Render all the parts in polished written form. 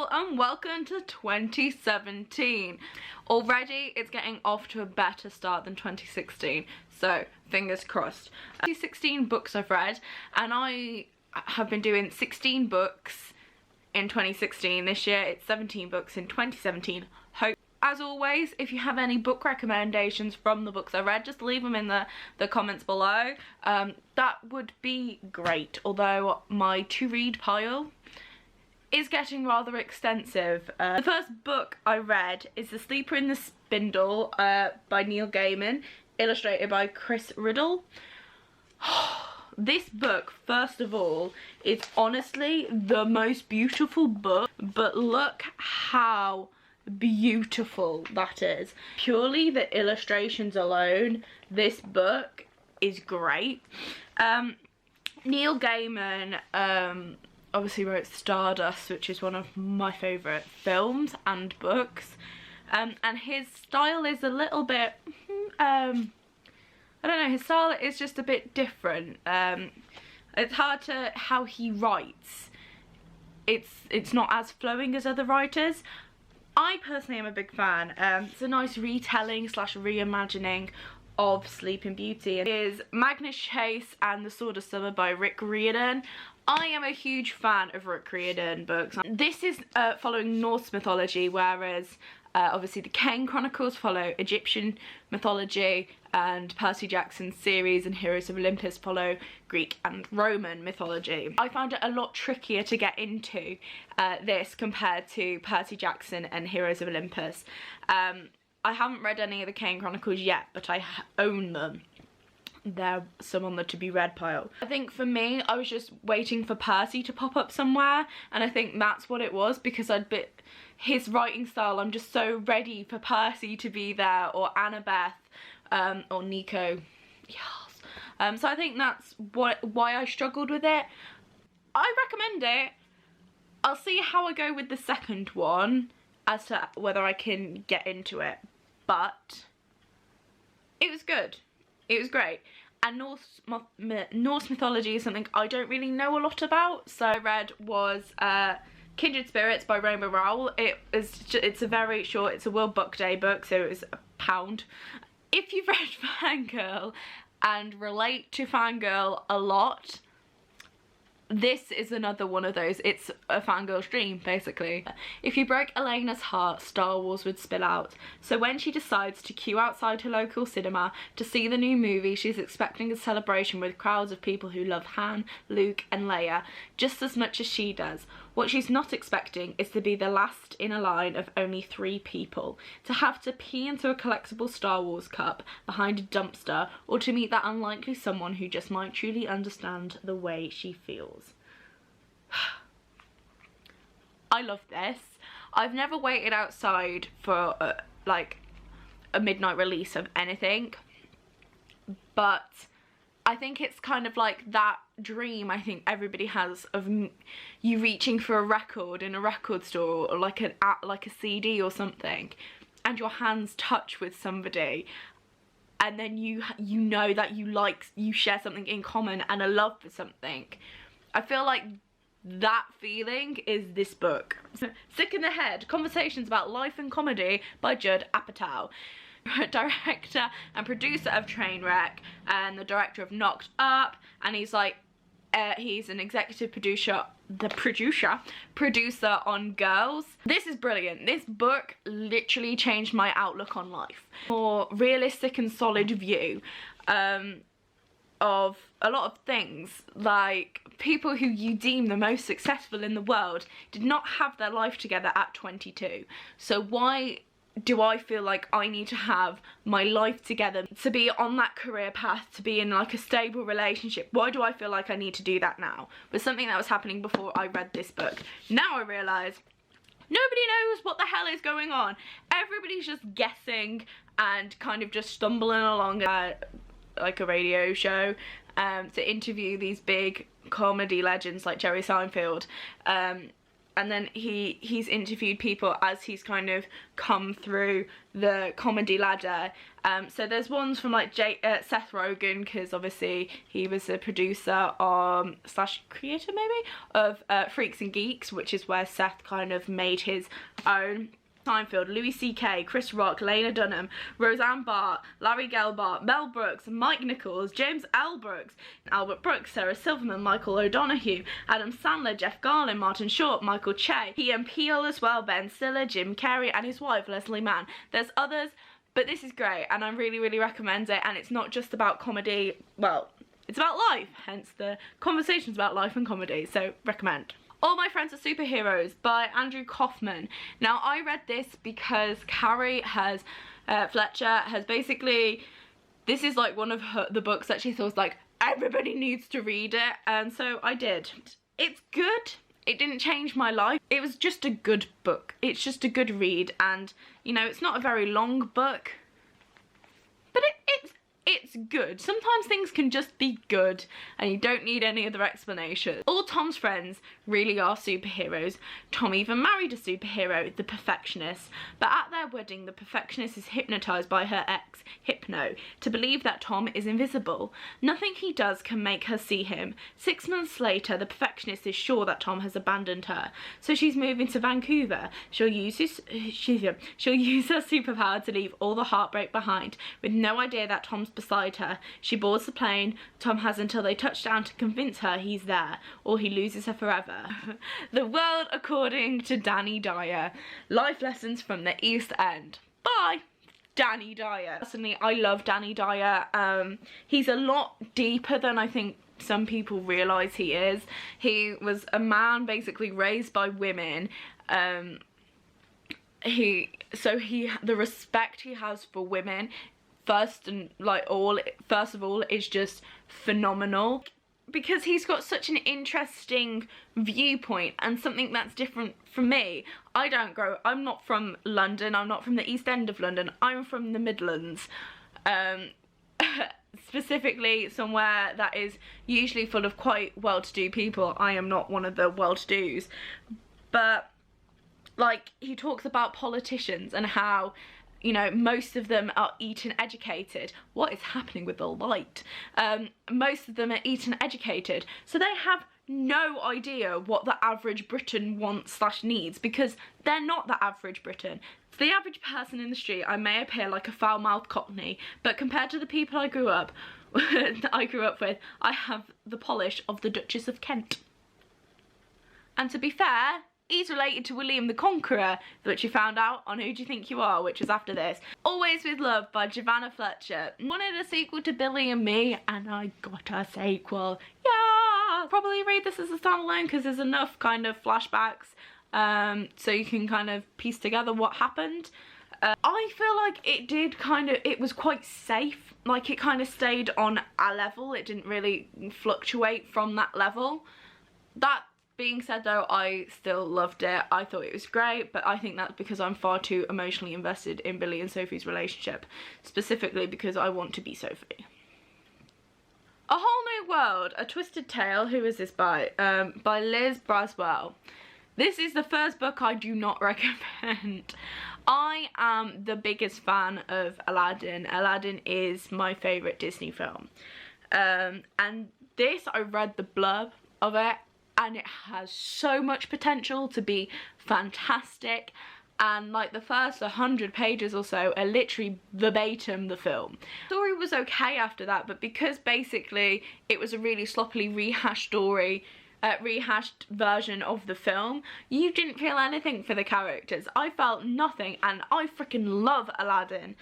Hello and welcome to 2017. Already it's getting off to a better start than 2016, so fingers crossed. 2016 books I've read, and I have been doing 16 books in 2016. This year it's 17 books in 2017. Hope. As always, if you have any book recommendations from the books I read, just leave them in the comments below. That would be great, although my to-read pile is getting rather extensive. The first book I read is The Sleeper in the Spindle by Neil Gaiman, illustrated by Chris Riddle. This book, first of all, is honestly the most beautiful book, but look how beautiful that is. Purely the illustrations alone, this book is great. Neil Gaiman obviously wrote Stardust, which is one of my favourite films and books, and his style is a little bit I don't know, his style is just a bit different. It's hard to how he writes. It's not as flowing as other writers. I personally am a big fan. It's a nice retelling slash reimagining of Sleeping Beauty. It is Magnus Chase and the Sword of Summer by Rick Riordan. I am a huge fan of Rick Riordan books. This is following Norse mythology, whereas obviously the Kane Chronicles follow Egyptian mythology, and Percy Jackson's series and Heroes of Olympus follow Greek and Roman mythology. I find it a lot trickier to get into this compared to Percy Jackson and Heroes of Olympus. I haven't read any of the Kane Chronicles yet, but I own them. They're some on the to be read pile. I think for me, I was just waiting for Percy to pop up somewhere, and I think that's what it was, because his writing style, I'm just so ready for Percy to be there, or Annabeth, or Nico. Yes. So I think that's why I struggled with it. I recommend it. I'll see how I go with the second one as to whether I can get into it, but it was good. It was great. And Norse mythology is something I don't really know a lot about. So I read was Kindred Spirits by Rainbow Rowell. It's a very short, it's a World Book Day book, so it was £1. If you've read Fangirl and relate to Fangirl a lot, this is another one of those. It's a fangirl's dream, basically. If you broke Elena's heart, Star Wars would spill out. So when she decides to queue outside her local cinema to see the new movie, she's expecting a celebration with crowds of people who love Han, Luke and Leia just as much as she does. What she's not expecting is to be the last in a line of only 3 people, to have to pee into a collectible Star Wars cup behind a dumpster, or to meet that unlikely someone who just might truly understand the way she feels. I love this. I've never waited outside for like a midnight release of anything, but I think it's kind of like that dream I think everybody has of you reaching for a record in a record store, or like a CD or something, and your hands touch with somebody, and then you know that you share something in common and a love for something. I feel like that feeling is this book. Sick in the Head, Conversations About Life and Comedy by Judd Apatow. Director and producer of Trainwreck and the director of Knocked Up, and he's an executive producer on Girls. This is brilliant. This book literally changed my outlook on life. More realistic and solid view of a lot of things, like people who you deem the most successful in the world did not have their life together at 22. So why do I feel like I need to have my life together to be on that career path, to be in like a stable relationship? Why do I feel like I need to do that now? But something that was happening before I read this book. Now I realise nobody knows what the hell is going on. Everybody's just guessing and kind of just stumbling along like a radio show to interview these big comedy legends like Jerry Seinfeld. and then he's interviewed people as he's kind of come through the comedy ladder. So there's ones from like Seth Rogen, because obviously he was a producer slash creator maybe of Freaks and Geeks, which is where Seth kind of made his own. Seinfeld, Louis C.K., Chris Rock, Lena Dunham, Roseanne Barr, Larry Gelbart, Mel Brooks, Mike Nichols, James L. Brooks, Albert Brooks, Sarah Silverman, Michael O'Donoghue, Adam Sandler, Jeff Garlin, Martin Short, Michael Che, Ian Peele as well, Ben Stiller, Jim Carrey, and his wife Leslie Mann. There's others, but this is great and I really, really recommend it. And it's not just about comedy, well, it's about life, hence the conversations about life and comedy, so recommend. All My Friends Are Superheroes by Andrew Kaufman. Now, I read this because Carrie Fletcher has basically, this is like one of the books that she thought like everybody needs to read it, and so I did. It's good. It didn't change my life. It was just a good book. It's just a good read, and you know, it's not a very long book, but it's good. Sometimes things can just be good and you don't need any other explanation. All Tom's friends really are superheroes. Tom even married a superhero, the Perfectionist, but at their wedding the Perfectionist is hypnotised by her ex, Hypno, to believe that Tom is invisible. Nothing he does can make her see him. 6 months later, the Perfectionist is sure that Tom has abandoned her, so she's moving to Vancouver. She'll use her superpower to leave all the heartbreak behind. With no idea that Tom's beside her, she boards the plane. Tom has until they touch down to convince her he's there, or he loses her forever. The World According to Danny Dyer. Life Lessons from the East End by Danny Dyer. Personally, I love Danny Dyer. He's a lot deeper than I think some people realise he is. He was a man basically raised by women. The respect he has for women, first of all, is just phenomenal, because he's got such an interesting viewpoint and something that's different from me. I'm not from London, I'm not from the East End of London, I'm from the Midlands. Specifically somewhere that is usually full of quite well-to-do people. I am not one of the well-to-dos, but like, he talks about politicians and how, you know, most of them are Eton educated. What is happening with the light? Most of them are Eton educated, so they have no idea what the average Briton wants / needs, because they're not the average Briton. To the average person in the street, I may appear like a foul-mouthed Cockney, but compared to the people I grew up with, I have the polish of the Duchess of Kent. And to be fair, he's related to William the Conqueror, which you found out on Who Do You Think You Are, which is after this. Always With Love by Giovanna Fletcher. Wanted a sequel to Billy and Me, and I got a sequel. Yeah! Probably read this as a standalone because there's enough kind of flashbacks so you can kind of piece together what happened. I feel like it was quite safe. Like, it kind of stayed on a level. It didn't really fluctuate from that level. That being said though, I still loved it. I thought it was great, but I think that's because I'm far too emotionally invested in Billy and Sophie's relationship, specifically because I want to be Sophie. A Whole New World, A Twisted Tale. Who is this by? By Liz Braswell. This is the first book I do not recommend. I am the biggest fan of Aladdin. Aladdin is my favourite Disney film. And this, I read the blurb of it, and it has so much potential to be fantastic, and like the first 100 pages or so are literally verbatim the film. The story was okay after that, but because basically it was a really sloppily rehashed story, rehashed version of the film, you didn't feel anything for the characters. I felt nothing, and I freaking love Aladdin.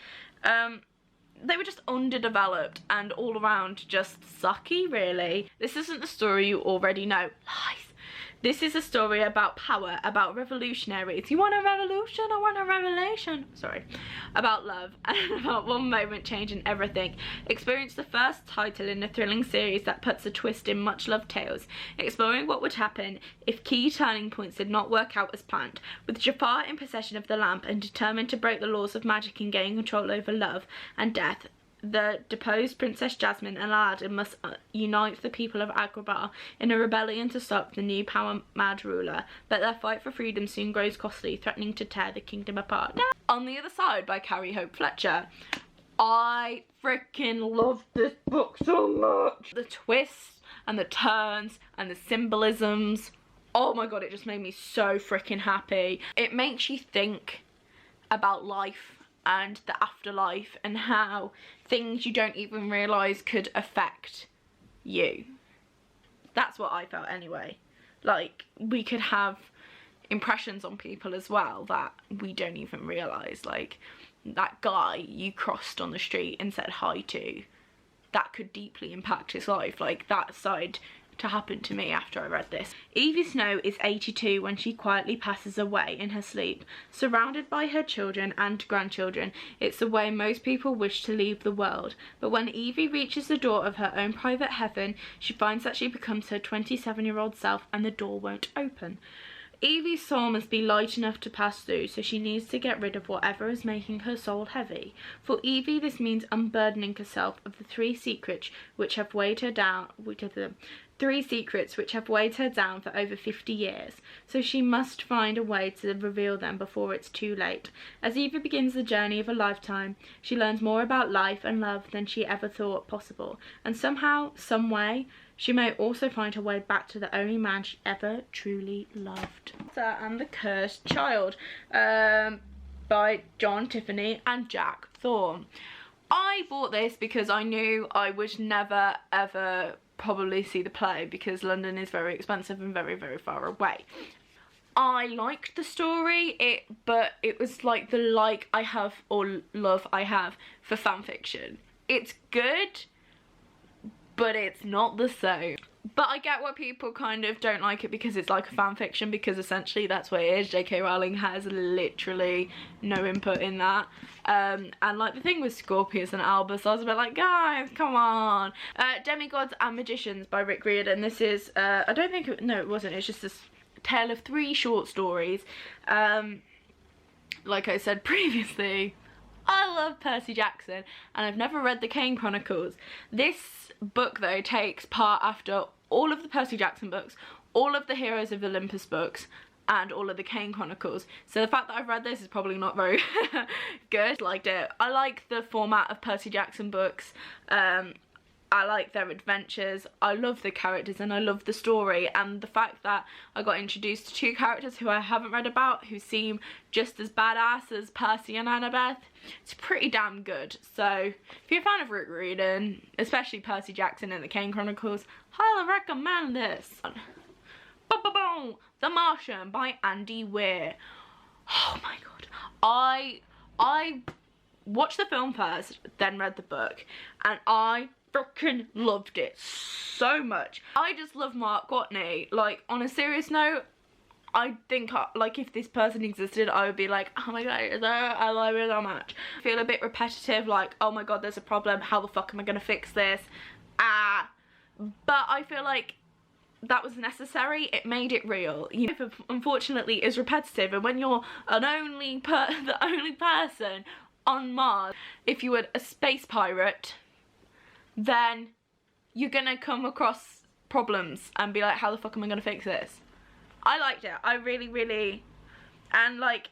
They were just underdeveloped and all around just sucky, really. This isn't the story you already know. Lies. This is a story about power, about revolutionaries. You want a revolution? I want a revelation. Sorry. About love and about one moment changing everything. Experience the first title in a thrilling series that puts a twist in much-loved tales, exploring what would happen if key turning points did not work out as planned. With Jafar in possession of the lamp and determined to break the laws of magic and gain control over love and death, the deposed Princess Jasmine and Aladdin must unite the people of Agrabah in a rebellion to stop the new power-mad ruler, but their fight for freedom soon grows costly, threatening to tear the kingdom apart. On the Other Side by Carrie Hope Fletcher. I freaking love this book so much. The twists and the turns and the symbolisms. Oh my god, it just made me so freaking happy. It makes you think about life and the afterlife and how things you don't even realise could affect you. That's what I felt anyway. Like, we could have impressions on people as well that we don't even realise. Like, that guy you crossed on the street and said hi to, that could deeply impact his life. Like, that side to happen to me after I read this. Evie Snow is 82 when she quietly passes away in her sleep. Surrounded by her children and grandchildren, it's the way most people wish to leave the world. But when Evie reaches the door of her own private heaven, she finds that she becomes her 27-year-old self and the door won't open. Evie's soul must be light enough to pass through, so she needs to get rid of whatever is making her soul heavy. For Evie, this means unburdening herself of the three secrets which have weighed her down, for over 50 years, so she must find a way to reveal them before it's too late. As Evie begins the journey of a lifetime, she learns more about life and love than she ever thought possible, and somehow, some way, she may also find her way back to the only man she ever truly loved. And the Cursed Child by John Tiffany and Jack Thorne. I bought this because I knew I would never ever probably see the play because London is very expensive and very, very far away. I liked the story, but it was like the like I have or love I have for fan fiction. It's good, but it's not the same. But I get why people kind of don't like it because it's like a fan fiction, because essentially that's what it is. J.K. Rowling has literally no input in that. And like the thing with Scorpius and Albus, I was a bit like, guys, come on. Demigods and Magicians by Rick Riordan. This is, I don't think, no it wasn't, it's just this tale of 3 short stories. Like I said previously, I love Percy Jackson and I've never read the Kane Chronicles. This book though takes part after all of the Percy Jackson books, all of the Heroes of Olympus books, and all of the Kane Chronicles. So the fact that I've read this is probably not very good. Liked it. I like the format of Percy Jackson books. I like their adventures, I love the characters and I love the story, and the fact that I got introduced to 2 characters who I haven't read about who seem just as badass as Percy and Annabeth, it's pretty damn good. So if you're a fan of Rick Riordan, especially Percy Jackson and the Kane Chronicles, highly recommend this. The Martian by Andy Weir. Oh my god, I watched the film first, then read the book, and I freaking loved it so much. I just love Mark Watney. Like, on a serious note, I think like if this person existed, I would be like, oh my god, I love it so much. I feel a bit repetitive, like, oh my god, there's a problem, how the fuck am I gonna fix this? But I feel like that was necessary. It made it real. You know, unfortunately is repetitive, and when you're the only person on Mars, if you were a space pirate, then you're gonna come across problems and be like, how the fuck am I gonna fix this? I liked it. I really, and like,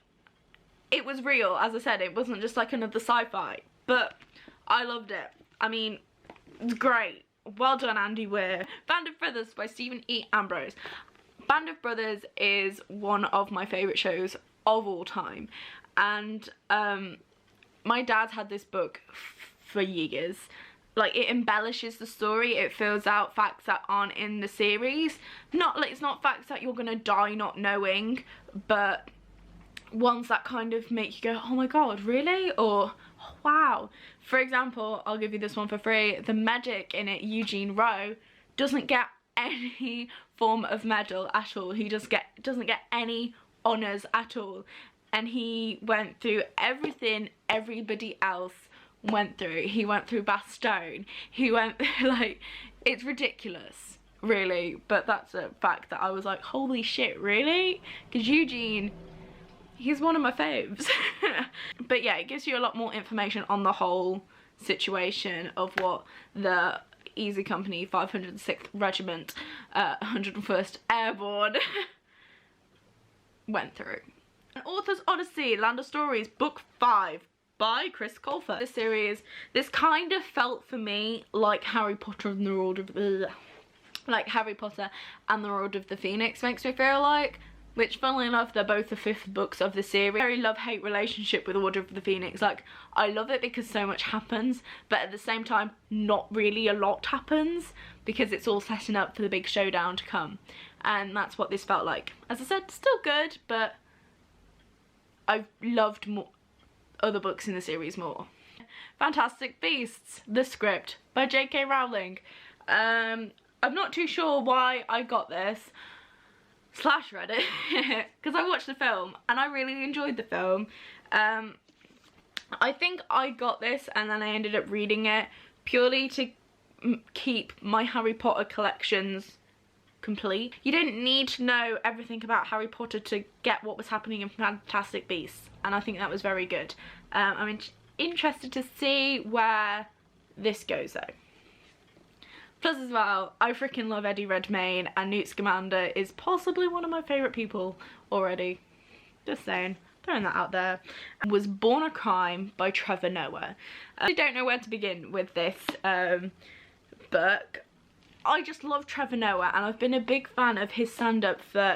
it was real. As I said, it wasn't just like another sci-fi, but I loved it. I mean, it's great. Well done, Andy Weir. Band of Brothers by Stephen E. Ambrose. Band of Brothers is one of my favourite shows of all time, and my dad had this book for years. Like, it embellishes the story, it fills out facts that aren't in the series. Not like, it's not facts that you're gonna die not knowing, but ones that kind of make you go, oh my god, really? Or, oh, wow. For example, I'll give you this one for free. The medic in it, Eugene Rowe, doesn't get any form of medal at all. He doesn't get any honours at all. And he went through everything everybody else went through. He went through Bastogne. He went, like, it's ridiculous, really. But that's a fact that I was like, holy shit, really? Because Eugene, he's one of my faves. But yeah, it gives you a lot more information on the whole situation of what the Easy Company 506th Regiment 101st Airborne went through. An Author's Odyssey, Land of Stories, Book 5 by Chris Colfer. This series, this kind of felt for me like Harry Potter and the Order of like Harry Potter and the Order of the Phoenix makes me feel like, which funnily enough they're both the 5th books of the series. Very love-hate relationship with Order of the Phoenix. Like, I love it because so much happens, but at the same time not really a lot happens because it's all setting up for the big showdown to come, and that's what this felt like. As I said, still good, but I've loved more other books in the series more. Fantastic Beasts, the script by J.K. Rowling. I'm not too sure why I got this / read it because I watched the film and I really enjoyed the film. I think I got this and then I ended up reading it purely to keep my Harry Potter collections complete. You didn't need to know everything about Harry Potter to get what was happening in Fantastic Beasts, and I think that was very good. I'm interested to see where this goes though. Plus as well, I freaking love Eddie Redmayne, and Newt Scamander is possibly one of my favourite people already. Just saying, throwing that out there. Was Born a Crime by Trevor Noah. I don't know where to begin with this book. I just love Trevor Noah, and I've been a big fan of his stand-up for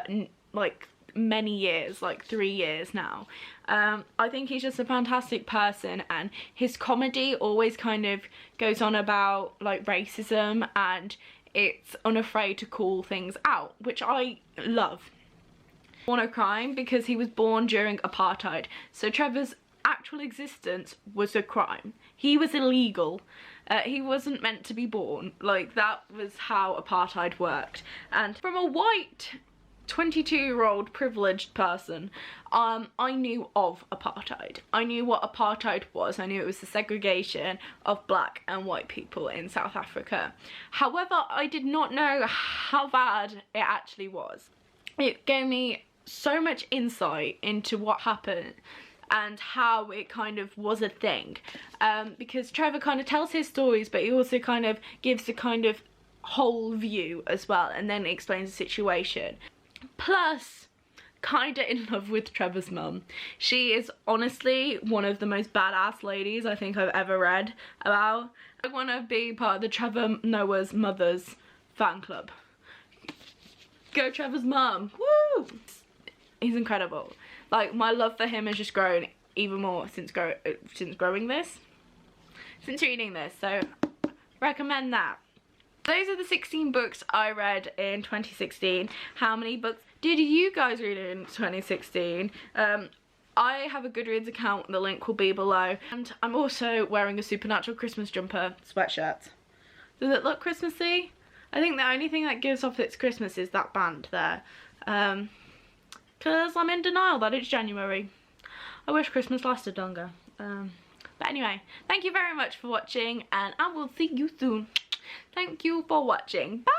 like many years, like 3 years now. I think he's just a fantastic person, and his comedy always kind of goes on about like racism, and it's unafraid to call things out, which I love. Born a Crime because he was born during apartheid, so Trevor's actual existence was a crime. He was illegal. He wasn't meant to be born. Like, that was how apartheid worked. And from a white 22-year-old privileged person, I knew of apartheid. I knew what apartheid was. I knew it was the segregation of black and white people in South Africa. However, I did not know how bad it actually was. It gave me so much insight into what happened and how it kind of was a thing, because Trevor kind of tells his stories, but he also kind of gives the kind of whole view as well, and then explains the situation. Plus, kinda in love with Trevor's mum. She is honestly one of the most badass ladies I think I've ever read about. I want to be part of the Trevor Noah's mother's fan club. Go Trevor's mum! Woo! He's incredible. Like, my love for him has just grown even more since reading this. So recommend that. Those are the 16 books I read in 2016. How many books did you guys read in 2016? I have a Goodreads account, the link will be below. And I'm also wearing a Supernatural Christmas jumper sweatshirt. Does it look Christmassy? I think the only thing that gives off its Christmas is that band there. Because I'm in denial that it's January. I wish Christmas lasted longer. But anyway, thank you very much for watching, and I will see you soon. Thank you for watching. Bye!